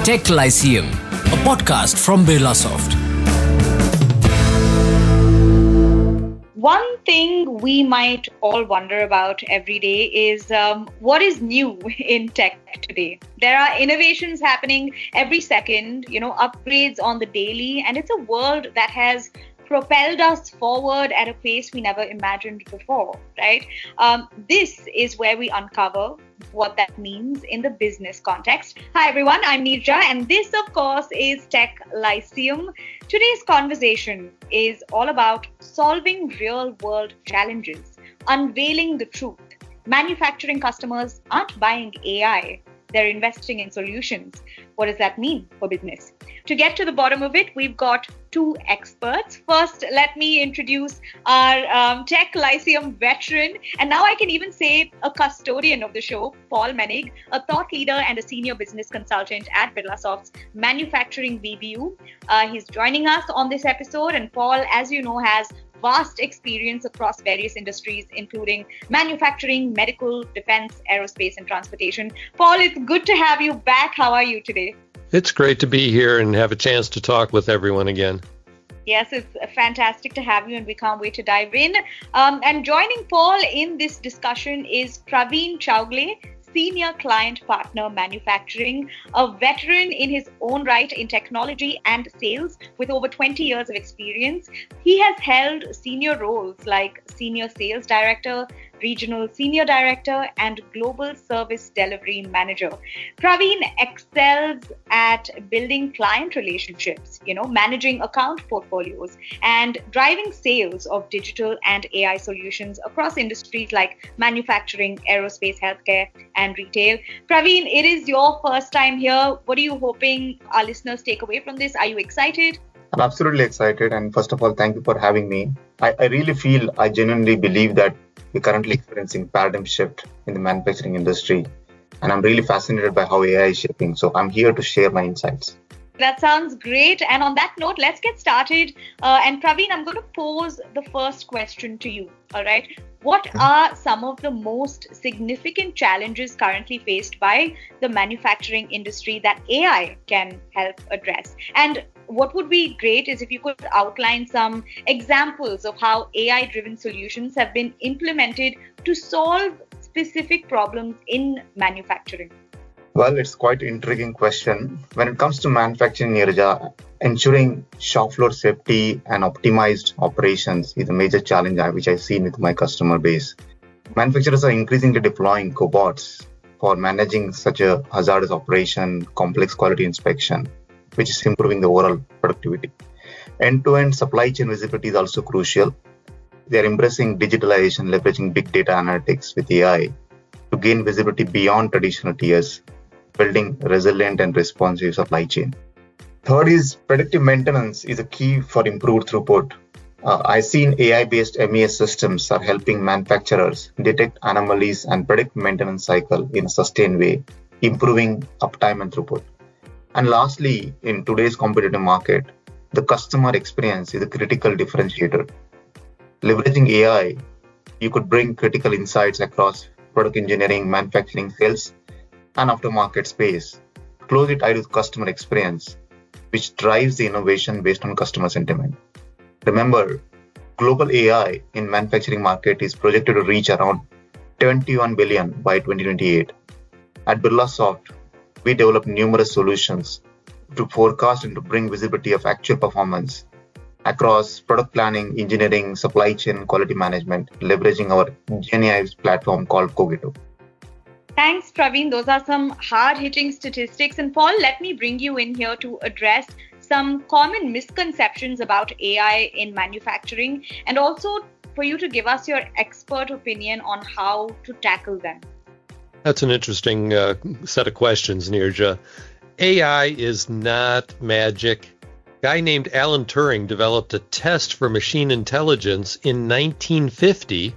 Tech Lyceum, a podcast from Birlasoft. One thing we might all wonder about every day is what is new in tech today. There are innovations happening every second, upgrades on the daily, and it's a world that has propelled us forward at a pace we never imagined before, right? This is where we uncover what that means in the business context. Hi everyone, I'm Neerja, and this of course is Tech Lyceum. Today's conversation is all about solving real world challenges, unveiling the truth. Manufacturing customers aren't buying AI, they're investing in solutions. What does that mean for business? To get to the bottom of it, we've got two experts. First, let me introduce our Tech Lyceum veteran, and now I can even say a custodian of the show, Paul Menig, a thought leader and a senior business consultant at Birlasoft's manufacturing VBU. He's joining us on this episode, and Paul, as you know, has vast experience across various industries, including manufacturing, medical, defense, aerospace, and transportation. Paul, it's good to have you back. How are you today? It's great to be here and have a chance to talk with everyone again. Yes, it's fantastic to have you, and we can't wait to dive in. And joining Paul in this discussion is Praveen Chowgle, Senior Client Partner Manufacturing, a veteran in his own right in technology and sales with over 20 years of experience. He has held senior roles like Senior Sales Director, Regional Senior Director, and Global Service Delivery Manager. Praveen excels at building client relationships, managing account portfolios, and driving sales of digital and AI solutions across industries like manufacturing, aerospace, healthcare, and retail. Praveen, it is your first time here. What are you hoping our listeners take away from this? Are you excited? I'm absolutely excited. And first of all, thank you for having me. I genuinely believe that we're currently experiencing paradigm shift in the manufacturing industry. And I'm really fascinated by how AI is shaping. So I'm here to share my insights. That sounds great. And on that note, let's get started. And Praveen, I'm going to pose the first question to you. All right. What are some of the most significant challenges currently faced by the manufacturing industry that AI can help address? And what would be great is if you could outline some examples of how AI-driven solutions have been implemented to solve specific problems in manufacturing. Well, it's quite an intriguing question. When it comes to manufacturing, Neerja, ensuring shop floor safety and optimized operations is a major challenge which I've seen with my customer base. Manufacturers are increasingly deploying cobots for managing such a hazardous operation, complex quality inspection, which is improving the overall productivity. End-to-end supply chain visibility is also crucial. They are embracing digitalization, leveraging big data analytics with AI to gain visibility beyond traditional tiers, building resilient and responsive supply chain. Third is predictive maintenance is a key for improved throughput. I've seen AI-based MES systems are helping manufacturers detect anomalies and predict maintenance cycle in a sustained way, improving uptime and throughput. And lastly, in today's competitive market, the customer experience is a critical differentiator. Leveraging AI, you could bring critical insights across product engineering, manufacturing, sales, and aftermarket space, closely tied with customer experience, which drives the innovation based on customer sentiment. Remember, global AI in manufacturing market is projected to reach around 21 billion by 2028. At Birlasoft, we develop numerous solutions to forecast and to bring visibility of actual performance across product planning, engineering, supply chain, quality management, leveraging our GenAI platform called Cogito. Thanks, Praveen. Those are some hard-hitting statistics. And Paul, let me bring you in here to address some common misconceptions about AI in manufacturing, and also for you to give us your expert opinion on how to tackle them. That's an interesting set of questions, Neerja. AI is not magic. A guy named Alan Turing developed a test for machine intelligence in 1950,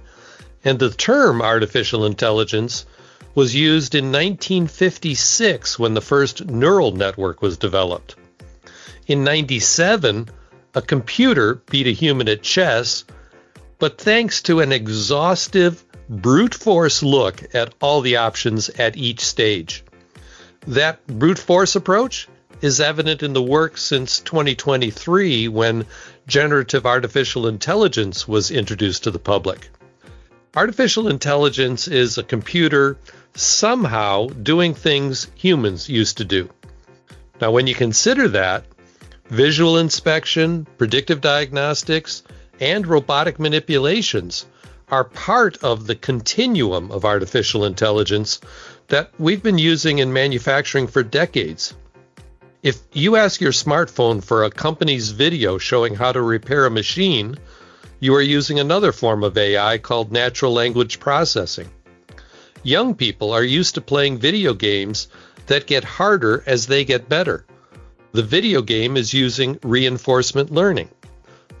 and the term artificial intelligence was used in 1956 when the first neural network was developed. In 97, a computer beat a human at chess, but thanks to an exhaustive brute force look at all the options at each stage. That brute force approach is evident in the work since 2023 when generative artificial intelligence was introduced to the public. Artificial intelligence is a computer somehow doing things humans used to do. Now, when you consider that, visual inspection, predictive diagnostics, and robotic manipulations are part of the continuum of artificial intelligence that we've been using in manufacturing for decades. If you ask your smartphone for a company's video showing how to repair a machine, you are using another form of AI called natural language processing. Young people are used to playing video games that get harder as they get better. The video game is using reinforcement learning.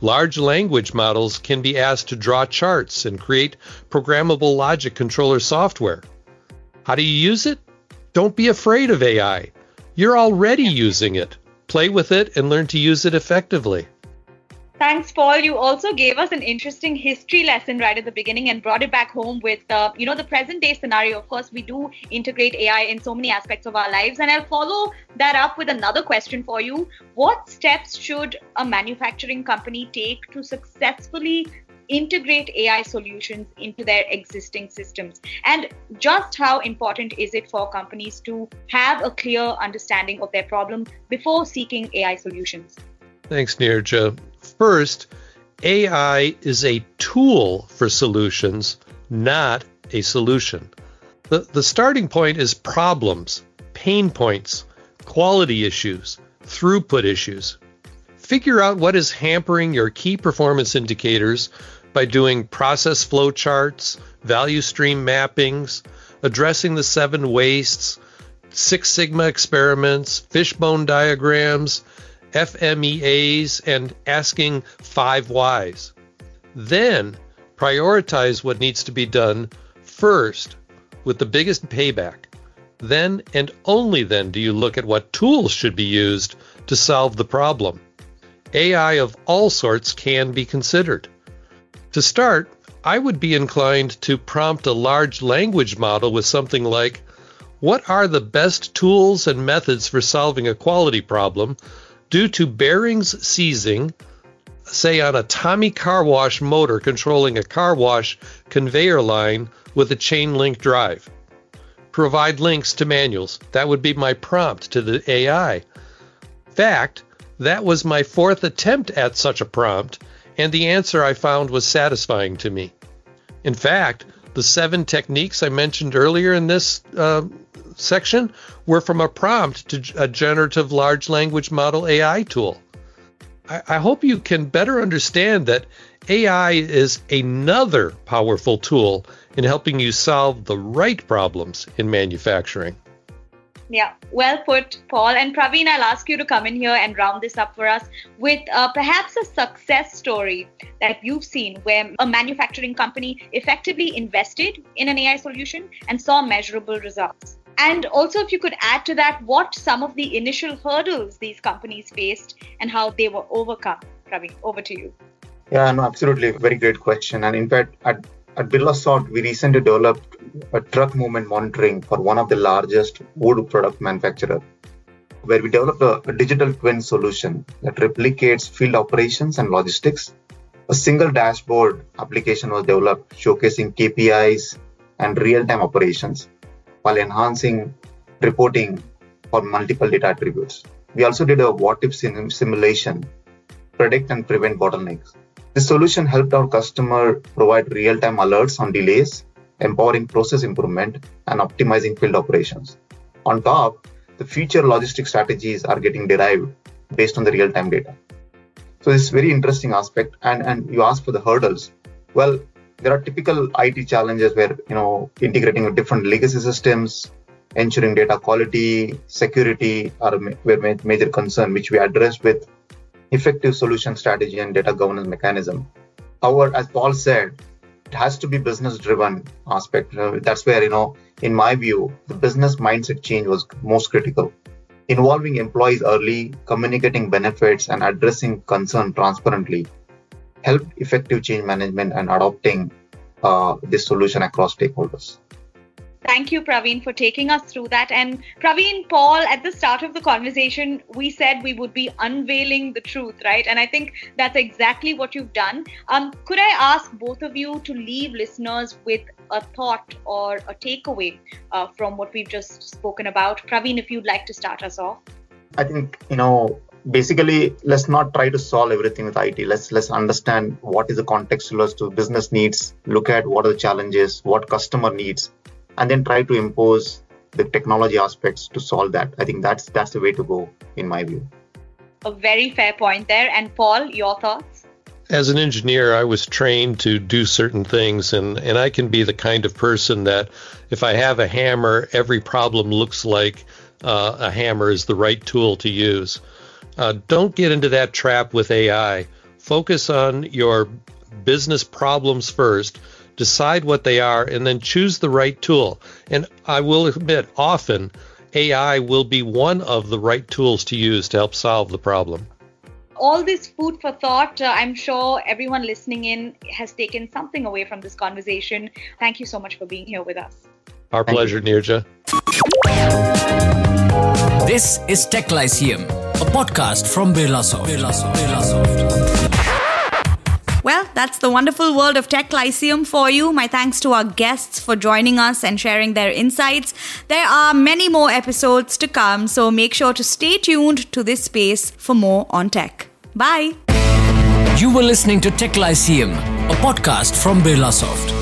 Large language models can be asked to draw charts and create programmable logic controller software. How do you use it? Don't be afraid of AI. You're already using it. Play with it and learn to use it effectively. Thanks, Paul. You also gave us an interesting history lesson right at the beginning and brought it back home with, the present day scenario. Of course, we do integrate AI in so many aspects of our lives. And I'll follow that up with another question for you. What steps should a manufacturing company take to successfully integrate AI solutions into their existing systems? And just how important is it for companies to have a clear understanding of their problem before seeking AI solutions? Thanks, Nirja. First, AI is a tool for solutions, not a solution. The starting point is problems, pain points, quality issues, throughput issues. Figure out what is hampering your key performance indicators by doing process flow charts, value stream mappings, addressing the 7 wastes, Six Sigma experiments, fishbone diagrams, FMEAs, and asking 5 whys. Then prioritize what needs to be done first with the biggest payback. Then and only then do you look at what tools should be used to solve the problem. AI of all sorts can be considered. To start, I would be inclined to prompt a large language model with something like, what are the best tools and methods for solving a quality problem due to bearings seizing, say on a Tommy car wash motor controlling a car wash conveyor line with a chain link drive? Provide links to manuals. That would be my prompt to the AI. In fact, that was my 4th attempt at such a prompt, and the answer I found was satisfying to me. In fact, the 7 techniques I mentioned earlier in this section were from a prompt to a generative large language model AI tool. I hope you can better understand that AI is another powerful tool in helping you solve the right problems in manufacturing. Yeah, well put, Paul. And Praveen, I'll ask you to come in here and round this up for us with perhaps a success story that you've seen where a manufacturing company effectively invested in an AI solution and saw measurable results. And also, if you could add to that, what some of the initial hurdles these companies faced and how they were overcome. Praveen, over to you. Yeah, no, absolutely. Very great question. And in fact, at Birlasoft, we recently developed a truck movement monitoring for one of the largest wood product manufacturer, where we developed a digital twin solution that replicates field operations and logistics. A single dashboard application was developed showcasing KPIs and real-time operations while enhancing reporting for multiple data attributes. We also did a what-if simulation, predict and prevent bottlenecks. This solution helped our customer provide real-time alerts on delays, empowering process improvement and optimizing field operations. On top, the future logistic strategies are getting derived based on the real-time data. So this is very interesting aspect. And you asked for the hurdles. Well, there are typical IT challenges where, integrating with different legacy systems, ensuring data quality, security are major concern, which we addressed with effective solution strategy and data governance mechanism. However, as Paul said, it has to be business-driven aspect. That's where, in my view, the business mindset change was most critical. Involving employees early, communicating benefits, and addressing concern transparently helped effective change management and adopting this solution across stakeholders. Thank you, Praveen, for taking us through that. And Praveen, Paul, at the start of the conversation, we said we would be unveiling the truth, right? And I think that's exactly what you've done. Could I ask both of you to leave listeners with a thought or a takeaway from what we've just spoken about? Praveen, if you'd like to start us off. I think, basically, let's not try to solve everything with IT. Let's understand what is the contextual to business needs, look at what are the challenges, what customer needs, and then try to impose the technology aspects to solve that. I think that's the way to go, in my view. A very fair point there. And Paul, your thoughts? As an engineer, I was trained to do certain things, and I can be the kind of person that if I have a hammer, every problem looks like a hammer is the right tool to use. Don't get into that trap with AI. Focus on your business problems first. Decide what they are, and then choose the right tool. And I will admit, often AI will be one of the right tools to use to help solve the problem. All this food for thought, I'm sure everyone listening in has taken something away from this conversation. Thank you so much for being here with us. Our pleasure, Nirja. This is Tech Lyceum, a podcast from Birlasoft. Well, that's the wonderful world of Tech Lyceum for you. My thanks to our guests for joining us and sharing their insights. There are many more episodes to come, so make sure to stay tuned to this space for more on tech. Bye. You were listening to Tech Lyceum, a podcast from Birlasoft.